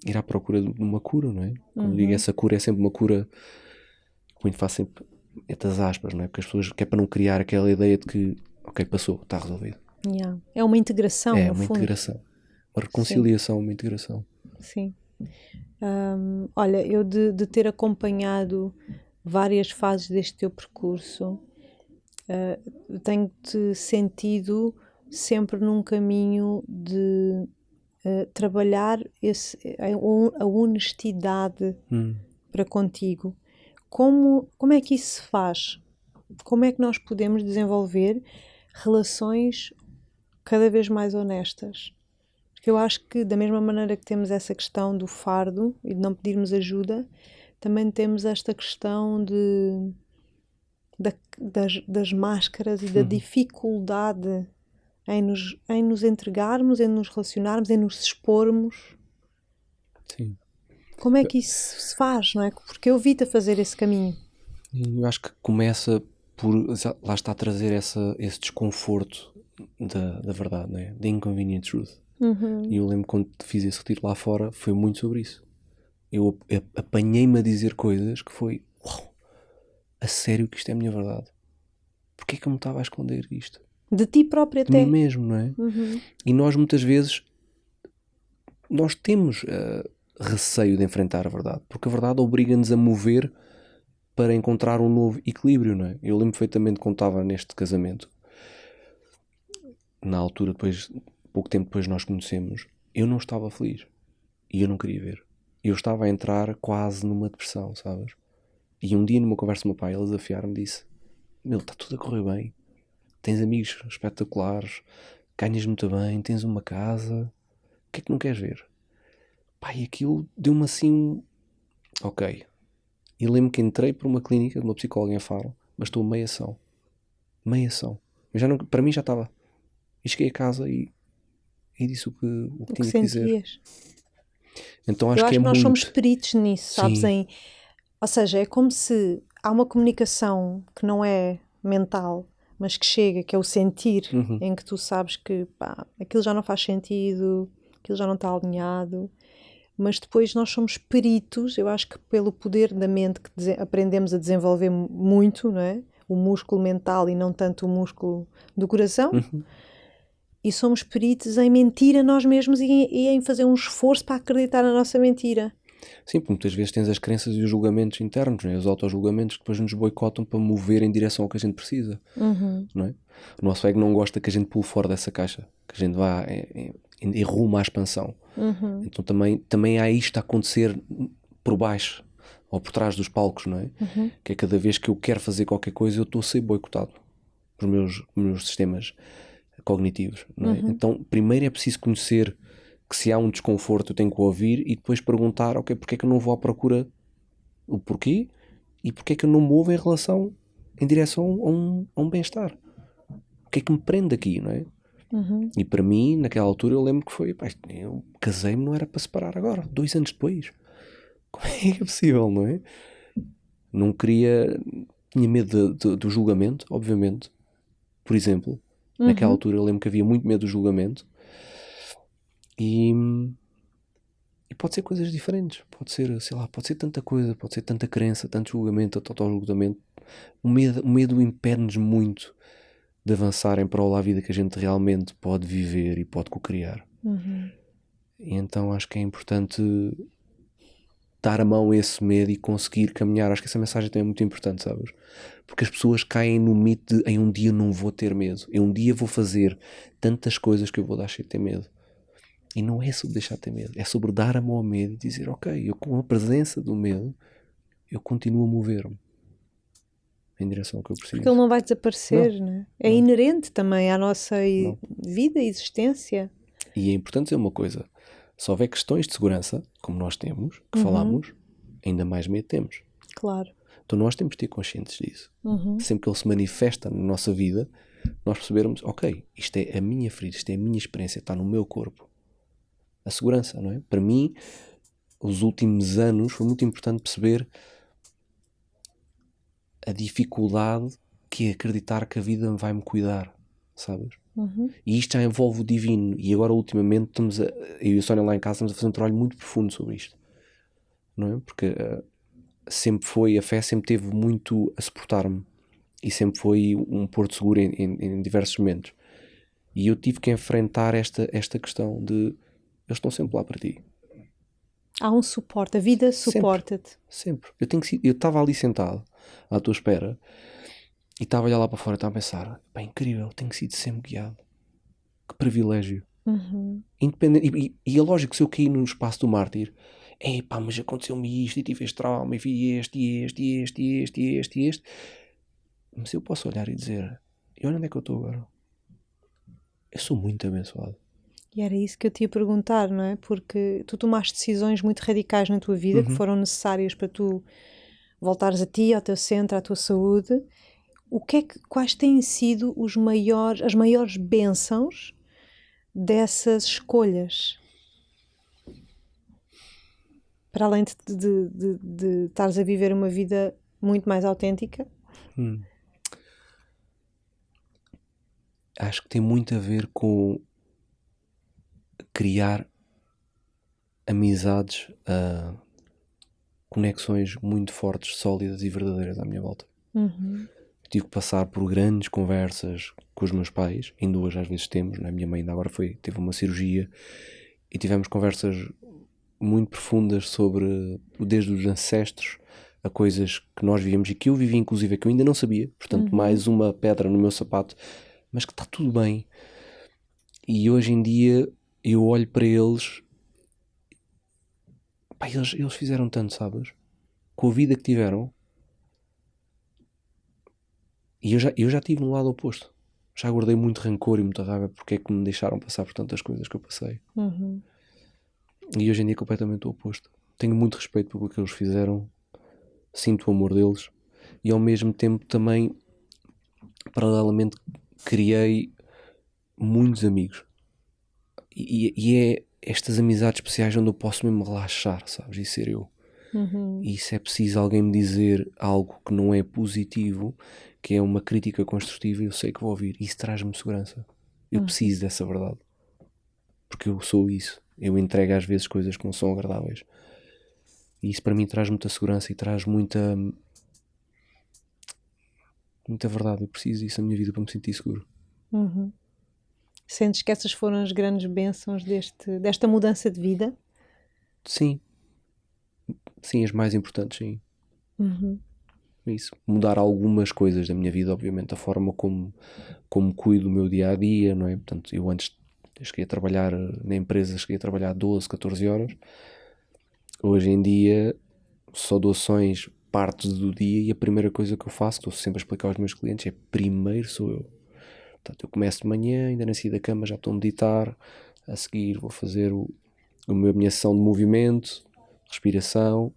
ir à procura de uma cura, não é? Como digo, essa cura é sempre uma cura, muito fácil, sempre entre as aspas, não é? Porque as pessoas, que é para não criar aquela ideia de que, ok, passou, está resolvido. Yeah. É uma integração, É no uma fundo. integração, uma reconciliação, uma integração. Sim. Olha, eu de ter acompanhado várias fases deste teu percurso, tenho-te sentido sempre num caminho de trabalhar a honestidade para contigo. Como é que isso se faz? Como é que nós podemos desenvolver relações cada vez mais honestas? Porque eu acho que, da mesma maneira que temos essa questão do fardo e de não pedirmos ajuda, também temos esta questão das máscaras e da dificuldade em nos entregarmos, em nos relacionarmos, em nos expormos. Sim. Como é que isso se faz, não é? Porque eu vi-te a fazer esse caminho. Eu acho que começa por, lá está, a trazer esse desconforto da verdade, não é? The inconvenient truth. E eu lembro quando fiz esse retiro lá fora, foi muito sobre isso. Eu apanhei-me a dizer coisas que foi, uau, a sério que isto é a minha verdade? Porquê que eu me estava a esconder isto? De ti próprio até. De mim mesmo, não é? E nós muitas vezes, nós temos receio de enfrentar a verdade, porque a verdade obriga-nos a mover para encontrar um novo equilíbrio, não é? Eu lembro perfeitamente quando estava neste casamento, na altura, depois, pouco tempo depois nós conhecemos, eu não estava feliz e eu não queria ver. Eu estava a entrar quase numa depressão, sabes? E um dia, numa conversa com o meu pai, ele desafiar-me, disse: meu, está tudo a correr bem, tens amigos espetaculares, ganhas muito bem, tens uma casa, o que é que não queres ver? Pai, aquilo deu-me assim, ok. E lembro que entrei por uma clínica de uma psicóloga em Faro, mas estou meia ação. Eu já não, para mim já estava. E cheguei a casa e disse o que tinha que dizer. Então acho que nós somos peritos nisso, sabes? Ou seja, é como se há uma comunicação que não é mental, mas que chega, que é o sentir, em que tu sabes que aquilo já não faz sentido, aquilo já não está alinhado. Mas depois nós somos peritos, eu acho que pelo poder da mente que aprendemos a desenvolver muito, não é? O músculo mental e não tanto o músculo do coração. E somos peritos em mentir a nós mesmos e em fazer um esforço para acreditar na nossa mentira. Sim, porque muitas vezes tens as crenças e os julgamentos internos, né? Os autojulgamentos que depois nos boicotam para mover em direção ao que a gente precisa. Não é? O nosso ego não gosta que a gente pule fora dessa caixa, que a gente vá em rumo à expansão. Então também há isto a acontecer por baixo ou por trás dos palcos, não é? Que é cada vez que eu quero fazer qualquer coisa, eu estou a ser boicotado pelos meus sistemas cognitivos, não é? Então primeiro é preciso conhecer que se há um desconforto eu tenho que ouvir e depois perguntar, ok, porque é que eu não vou à procura o porquê e porque é que eu não me movo em direção a um bem-estar. O que é que me prende aqui, não é? E para mim, naquela altura, eu lembro que foi, eu casei-me, não era para separar agora, 2 anos depois. Como é que é possível, não é? Não queria, tinha medo do julgamento, obviamente. Por exemplo, naquela altura eu lembro que havia muito medo do julgamento e E pode ser coisas diferentes, pode ser, sei lá, pode ser tanta coisa, pode ser tanta crença, tanto julgamento, tanto auto-julgamento. O medo impede-nos muito de avançar em prol da vida que a gente realmente pode viver e pode co-criar. E então acho que é importante dar a mão a esse medo e conseguir caminhar. Acho que essa mensagem também é muito importante, sabes? Porque as pessoas caem no mito de em um dia não vou ter medo, em um dia vou fazer tantas coisas que eu vou deixar de ter medo. E não é sobre deixar de ter medo, é sobre dar a mão ao medo e dizer, ok, eu com a presença do medo, eu continuo a mover-me em direção ao que eu preciso. Porque ele não vai desaparecer, né? É inerente também à nossa vida e existência. E é importante dizer uma coisa, se houver questões de segurança, como nós temos, que falamos, ainda mais medo temos. Claro. Então nós temos de ter conscientes disso. Sempre que ele se manifesta na nossa vida, nós percebermos, ok, isto é a minha ferida, isto é a minha experiência, está no meu corpo. A segurança, não é? Para mim, os últimos anos foi muito importante perceber a dificuldade que é acreditar que a vida vai-me cuidar, sabes? E isto já envolve o divino. E agora, ultimamente, eu e a Sónia lá em casa estamos a fazer um trabalho muito profundo sobre isto, não é? Porque a fé sempre teve muito a suportar-me e sempre foi um porto seguro em diversos momentos. E eu tive que enfrentar esta questão de eles estão sempre lá para ti. Há um suporte, a vida suporta-te. Sempre. Eu estava ali sentado à tua espera e estava a olhar lá para fora e estava a pensar, bem, incrível, tenho sido sempre guiado. Que privilégio. Independente, e é lógico, se eu caí no espaço do mártir, pá, mas aconteceu-me isto e tive este trauma e vi este. Mas eu posso olhar e dizer, e olha onde é que eu estou agora. Eu sou muito abençoado. E era isso que eu te ia perguntar, não é? Porque tu tomaste decisões muito radicais na tua vida que foram necessárias para tu voltares a ti, ao teu centro, à tua saúde. Quais têm sido as maiores bênçãos dessas escolhas? Para além de estares a viver uma vida muito mais autêntica? Acho que tem muito a ver com criar amizades, conexões muito fortes, sólidas e verdadeiras à minha volta. Tive que passar por grandes conversas com os meus pais, em duas às vezes temos, né? A minha mãe ainda agora teve uma cirurgia e tivemos conversas muito profundas sobre, desde os ancestros a coisas que nós vivemos e que eu vivi inclusive, que eu ainda não sabia, portanto mais uma pedra no meu sapato, mas que está tudo bem. E hoje em dia eu olho para eles, pá, eles fizeram tanto, sabes? Com a vida que tiveram. E eu já tive no lado oposto. Já guardei muito rancor e muita raiva porque é que me deixaram passar por tantas coisas que eu passei. E hoje em dia é completamente o oposto. Tenho muito respeito por aquilo que eles fizeram. Sinto o amor deles. E ao mesmo tempo também, paralelamente, criei muitos amigos. E é estas amizades especiais onde eu posso mesmo relaxar, sabes? E ser eu. E se é preciso alguém me dizer algo que não é positivo, que é uma crítica construtiva, eu sei que vou ouvir. Isso traz-me segurança. Eu preciso dessa verdade. Porque eu sou isso. Eu entrego às vezes coisas que não são agradáveis. E isso para mim traz muita segurança e traz muita verdade. Eu preciso disso na minha vida para me sentir seguro. Sentes que essas foram as grandes bênçãos desta mudança de vida? Sim. Sim, as mais importantes, sim. Isso. Mudar algumas coisas da minha vida, obviamente, a forma como cuido do meu dia-a-dia, não é? Portanto, eu cheguei a trabalhar na empresa, cheguei a trabalhar 12, 14 horas. Hoje em dia, só doações parte do dia e a primeira coisa que eu faço, estou sempre a explicar aos meus clientes, é primeiro sou eu. Portanto, eu começo de manhã, ainda nasci da cama, já estou a meditar, a seguir vou fazer a minha sessão de movimento, respiração,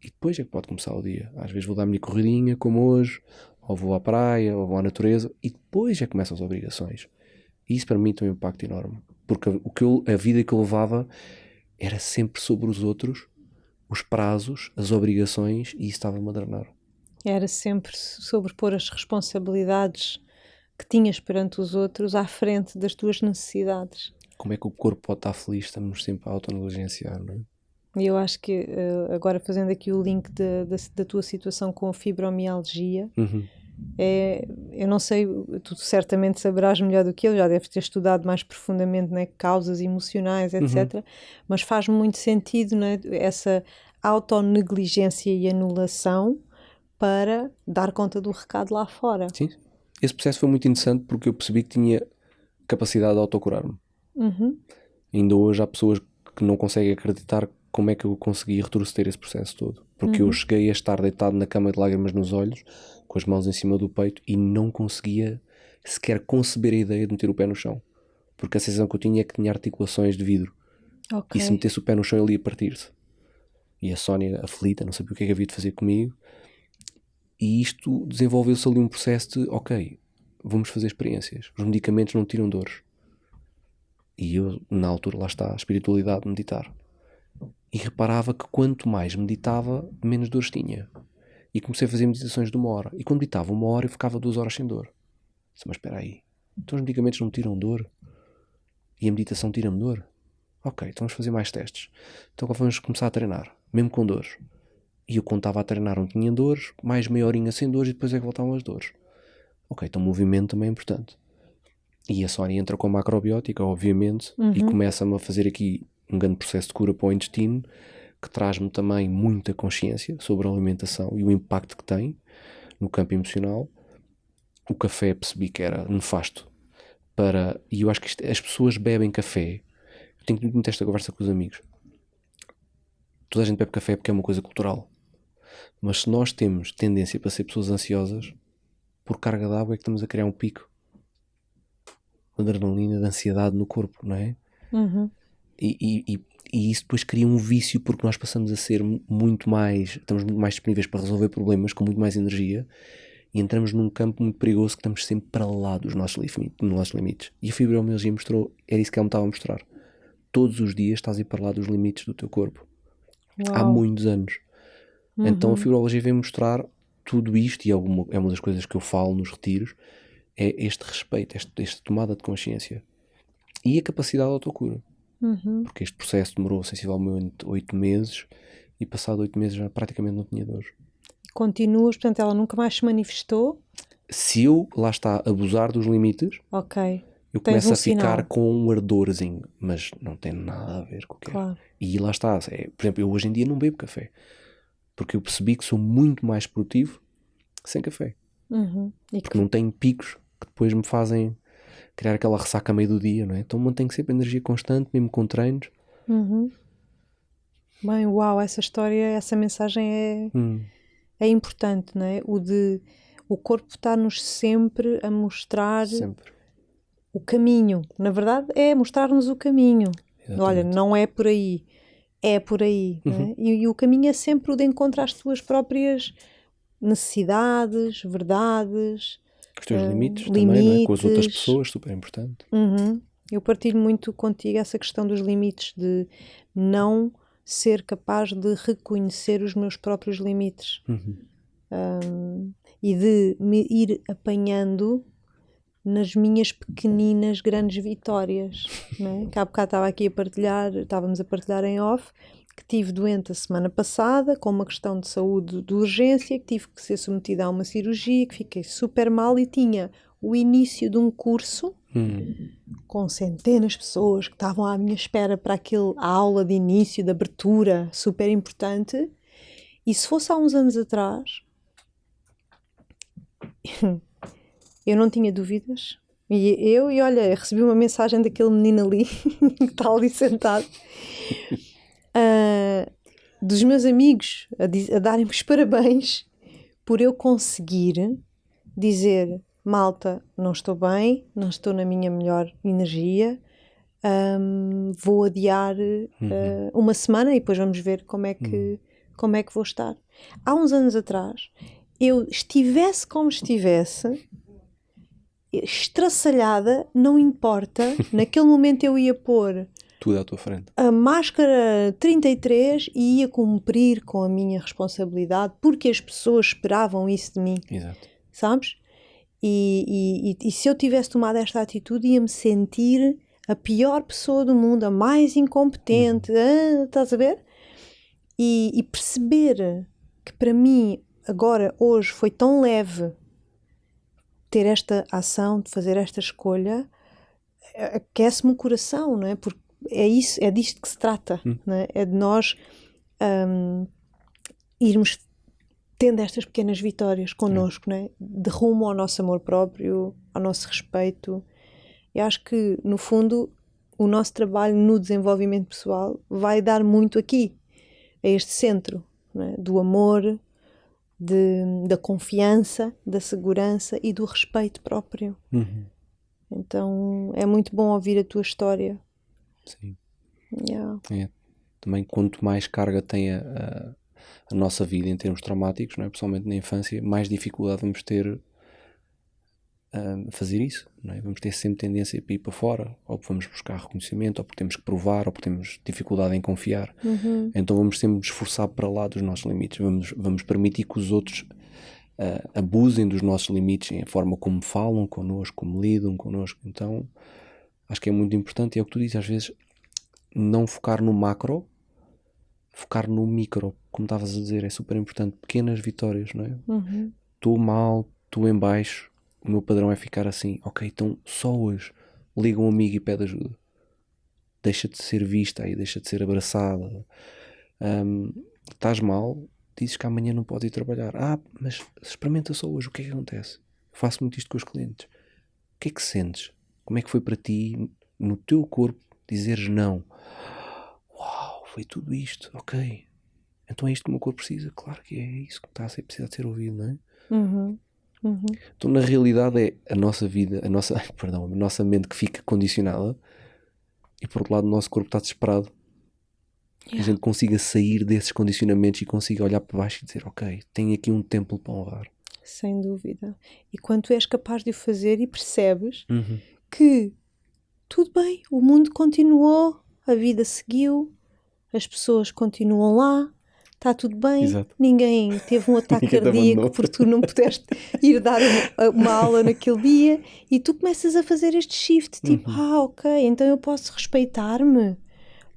e depois é que pode começar o dia. Às vezes vou dar a minha corridinha, como hoje, ou vou à praia, ou vou à natureza, e depois é que começam as obrigações. E isso para mim tem um impacto enorme, porque a vida que eu levava era sempre sobre os outros, os prazos, as obrigações, e isso estava-me a drenar. Era sempre sobrepor as responsabilidades que tinhas perante os outros à frente das tuas necessidades. como é que o corpo pode estar feliz, estamos sempre a autonegligenciar, não é? E eu acho que, agora fazendo aqui o link da tua situação com a fibromialgia, eu não sei, tu certamente saberás melhor do que eu, já deves ter estudado mais profundamente, né, causas emocionais, etc. Mas faz muito sentido, né, essa autonegligência e anulação para dar conta do recado lá fora. Sim. Esse processo foi muito interessante porque eu percebi que tinha capacidade de autocurar-me. Ainda hoje há pessoas que não conseguem acreditar como é que eu consegui retroceder esse processo todo. Porque eu cheguei a estar deitado na cama de lágrimas nos olhos, com as mãos em cima do peito, e não conseguia sequer conceber a ideia de meter o pé no chão. Porque a sensação que eu tinha é que tinha articulações de vidro. Ok. E se metesse o pé no chão ele ia partir-se. E a Sónia, aflita, não sabia o que é que havia de fazer comigo. E isto desenvolveu-se ali um processo de, ok, vamos fazer experiências. Os medicamentos não tiram dores. E eu, na altura, lá está, a espiritualidade, meditar. E reparava que quanto mais meditava, menos dores tinha. E comecei a fazer meditações de 1 hora. E quando meditava 1 hora, eu ficava 2 horas sem dor. Disse, mas espera aí, então os medicamentos não me tiram dor? E a meditação tira-me dor? Ok, então vamos fazer mais testes. Então agora vamos começar a treinar, mesmo com dores. E eu quando estava a treinar não tinha dores, mais meia horinha sem dores e depois é que voltavam as dores. Ok, então o movimento também é importante. E a Sónia entra com a macrobiótica, obviamente, e começa-me a fazer aqui um grande processo de cura para o intestino, que traz-me também muita consciência sobre a alimentação e o impacto que tem no campo emocional. O café percebi que era nefasto e eu acho que as pessoas bebem café. Eu tenho muito esta conversa com os amigos. Toda a gente bebe café porque é uma coisa cultural. Mas se nós temos tendência para ser pessoas ansiosas, por carga d'água é que estamos a criar um pico de adrenalina, de ansiedade no corpo, não é? E isso depois cria um vício porque nós passamos a ser muito mais, estamos muito mais disponíveis para resolver problemas com muito mais energia e entramos num campo muito perigoso que estamos sempre para lá dos nossos limites. E a fibromialgia mostrou, era isso que ela me estava a mostrar. Todos os dias estás a ir para lá dos limites do teu corpo. Uau. Há muitos anos. Então a fibromialgia vem mostrar tudo isto, e é uma das coisas que eu falo nos retiros, é este respeito, esta tomada de consciência e a capacidade de autocura. Porque este processo demorou sensivelmente 8 meses e passado 8 meses já praticamente não tinha dores. Continuas, portanto ela nunca mais se manifestou? Se eu, lá está, abusar dos limites, ok, eu tens começo um a ficar sinal. com um ardorzinho, mas não tem nada a ver com o que Claro. é. E lá está, por exemplo, eu hoje em dia não bebo café, porque eu percebi que sou muito mais produtivo sem café. E Porque não tenho picos que depois me fazem criar aquela ressaca a meio do dia, não é? Então mantenho sempre energia constante, mesmo com treinos. Bem, uau, essa história, essa mensagem é importante, não é? O corpo está-nos sempre a mostrar Sempre. o caminho. Na verdade, é mostrar-nos o caminho. Exatamente. Olha, não é por aí, é por aí. Não é? E o caminho é sempre o de encontrar as tuas próprias necessidades, verdades. Os teus limites também, não é? Com as outras pessoas, super importante. Eu partilho muito contigo essa questão dos limites, de não ser capaz de reconhecer os meus próprios limites. E de me ir apanhando nas minhas pequeninas grandes vitórias, não é? Que há bocado estávamos a partilhar em off, que estive doente a semana passada com uma questão de saúde de urgência, que tive que ser submetida a uma cirurgia, que fiquei super mal e tinha o início de um curso com centenas de pessoas que estavam à minha espera para a aula de início, de abertura, super importante. E se fosse há uns anos atrás, eu não tinha dúvidas. E olha, recebi uma mensagem daquele menino ali, que está ali sentado, dos meus amigos, a darem-me os parabéns por eu conseguir dizer: malta, não estou bem, não estou na minha melhor energia, vou adiar uma semana e depois vamos ver como é que vou estar. Há uns anos atrás, eu estivesse como estivesse, estraçalhada, não importa, naquele momento eu ia pôr tudo à tua frente, a máscara 33 e ia cumprir com a minha responsabilidade, porque as pessoas esperavam isso de mim. Exato. Sabes? E se eu tivesse tomado esta atitude, ia-me sentir a pior pessoa do mundo, a mais incompetente, estás a ver? E perceber que para mim, agora, hoje, foi tão leve ter esta ação, de fazer esta escolha, aquece-me o coração, não é? Porque é isso, é disto que se trata, não é? É de nós irmos tendo estas pequenas vitórias connosco, não é? De rumo ao nosso amor próprio, ao nosso respeito. Eu acho que, no fundo, o nosso trabalho no desenvolvimento pessoal vai dar muito aqui, a este centro, não é? Do amor, da confiança, da segurança e do respeito próprio. Então é muito bom ouvir a tua história. Sim. Yeah. Também quanto mais carga tem a nossa vida em termos traumáticos, não é? Principalmente na infância, mais dificuldade vamos ter a fazer isso, não é? Vamos ter sempre tendência a ir para fora, ou vamos buscar reconhecimento, ou porque temos que provar, ou porque temos dificuldade em confiar. Então vamos sempre esforçar para lá dos nossos limites, vamos permitir que os outros abusem dos nossos limites em forma como falam connosco, como lidam connosco. Então acho que é muito importante, e é o que tu dizes, às vezes não focar no macro, focar no micro, como estavas a dizer, é super importante. Pequenas vitórias, não é? Estou mal, estou em baixo, o meu padrão é ficar assim, ok, então só hoje liga um amigo e pede ajuda, deixa de ser vista aí, deixa de ser abraçada. Estás mal, dizes que amanhã não podes ir trabalhar, mas experimenta só hoje, o que é que acontece? Eu faço muito isto com os clientes. O que é que sentes? Como é que foi para ti, no teu corpo, dizeres não? Uau, foi tudo isto, ok, então é isto que o meu corpo precisa? Claro que é isso que precisa de ser ouvido, não é? Então na realidade é a nossa vida, a nossa mente que fica condicionada, e por outro lado o nosso corpo está desesperado. A gente consiga sair desses condicionamentos e consiga olhar para baixo e dizer, ok, tenho aqui um templo para honrar. Sem dúvida. E quando tu és capaz de o fazer e percebes que tudo bem, o mundo continuou, a vida seguiu, as pessoas continuam lá, está tudo bem. Exato. Ninguém teve um ataque cardíaco porque tu não pudeste ir dar uma aula naquele dia, e tu começas a fazer este shift, tipo, ok, então eu posso respeitar-me.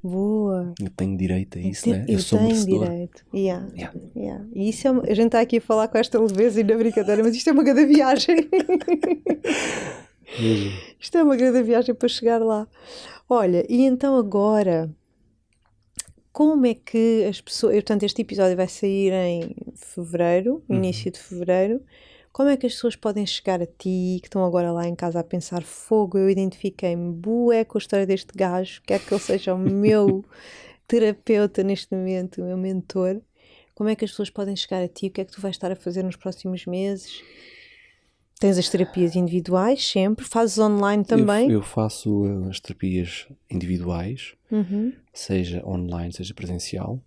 Boa. Eu tenho direito a isso, né? Eu sou tenho merecedor. direito. E isso é a gente está aqui a falar com esta leveza e na brincadeira, mas isto é uma grande viagem. Isto é uma grande viagem para chegar lá. Olha, e então agora, como é que as pessoas... Portanto, este episódio vai sair em fevereiro, início de fevereiro. Como é que as pessoas podem chegar a ti, que estão agora lá em casa a pensar, fogo, eu identifiquei-me bué com a história deste gajo, quer que ele seja o meu terapeuta neste momento, o meu mentor. Como é que as pessoas podem chegar a ti? O que é que tu vais estar a fazer nos próximos meses? Tens as terapias individuais sempre? Fazes online também? Eu faço as terapias individuais, seja online, seja presencial.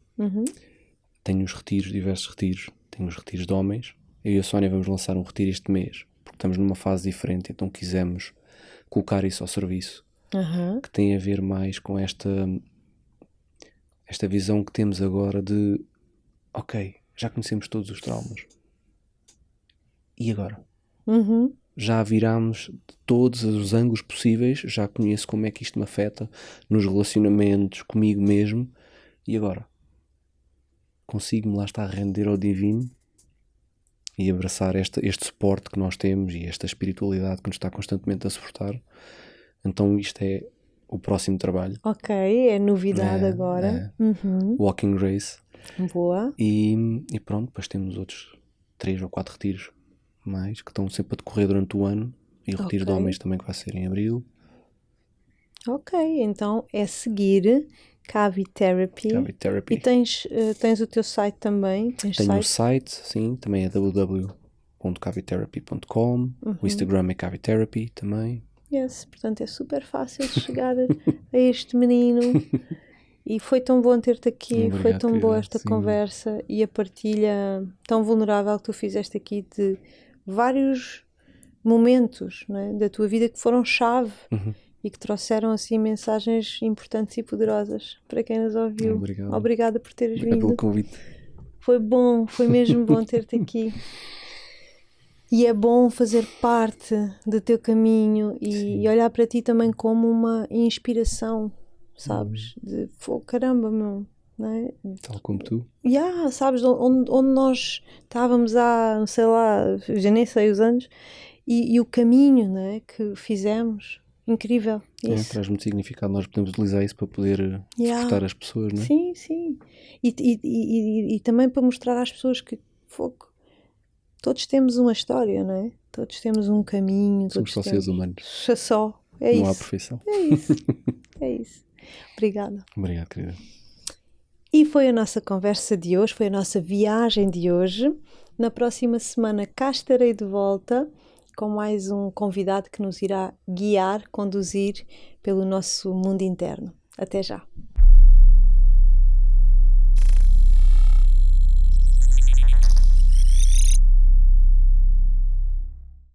Tenho os retiros, diversos retiros. Tenho os retiros de homens. Eu e a Sónia vamos lançar um retiro este mês, porque estamos numa fase diferente, então quisemos colocar isso ao serviço, que tem a ver mais com esta visão que temos agora de, ok, já conhecemos todos os traumas. E agora? Já virámos de todos os ângulos possíveis, já conheço como é que isto me afeta nos relacionamentos, comigo mesmo, e agora? Consigo-me lá estar a render ao divino e abraçar este suporte que nós temos e esta espiritualidade que nos está constantemente a suportar. Então isto é o próximo trabalho. Ok, é novidade agora. Walking Grace. Boa. E pronto, depois temos outros 3 ou 4 retiros mais, que estão sempre a decorrer durante o ano, e o retiro de homens também, que vai ser em abril. Ok, então é seguir Cavi Therapy. E tens o teu site também? Tenho o site, sim, também é www.cavitherapy.com. O Instagram é Cavi Therapy também. Portanto é super fácil de chegar a este menino. E foi tão bom ter-te aqui. Obrigado, foi tão boa esta conversa e a partilha tão vulnerável que tu fizeste aqui de vários momentos, não é, da tua vida que foram chave e que trouxeram assim mensagens importantes e poderosas para quem nos ouviu. Obrigada por teres vindo. Pelo convite. Foi bom, foi mesmo bom ter-te aqui. E é bom fazer parte do teu caminho e olhar para ti também como uma inspiração, sabes? De, caramba, meu, não é? Tal como tu. Sabes, onde nós estávamos há, sei lá, já nem sei os anos, e o caminho, não é? Que fizemos, incrível. Traz muito significado, nós podemos utilizar isso para poder despertar as pessoas, não é? Sim, sim. E também para mostrar às pessoas que todos temos uma história, não é? Todos temos um caminho. Somos só seres humanos. Só, é não isso. Há perfeição. É isso, é isso. Obrigada. Obrigado, querida. E foi a nossa conversa de hoje, foi a nossa viagem de hoje. Na próxima semana cá estarei de volta com mais um convidado que nos irá guiar, conduzir pelo nosso mundo interno. Até já!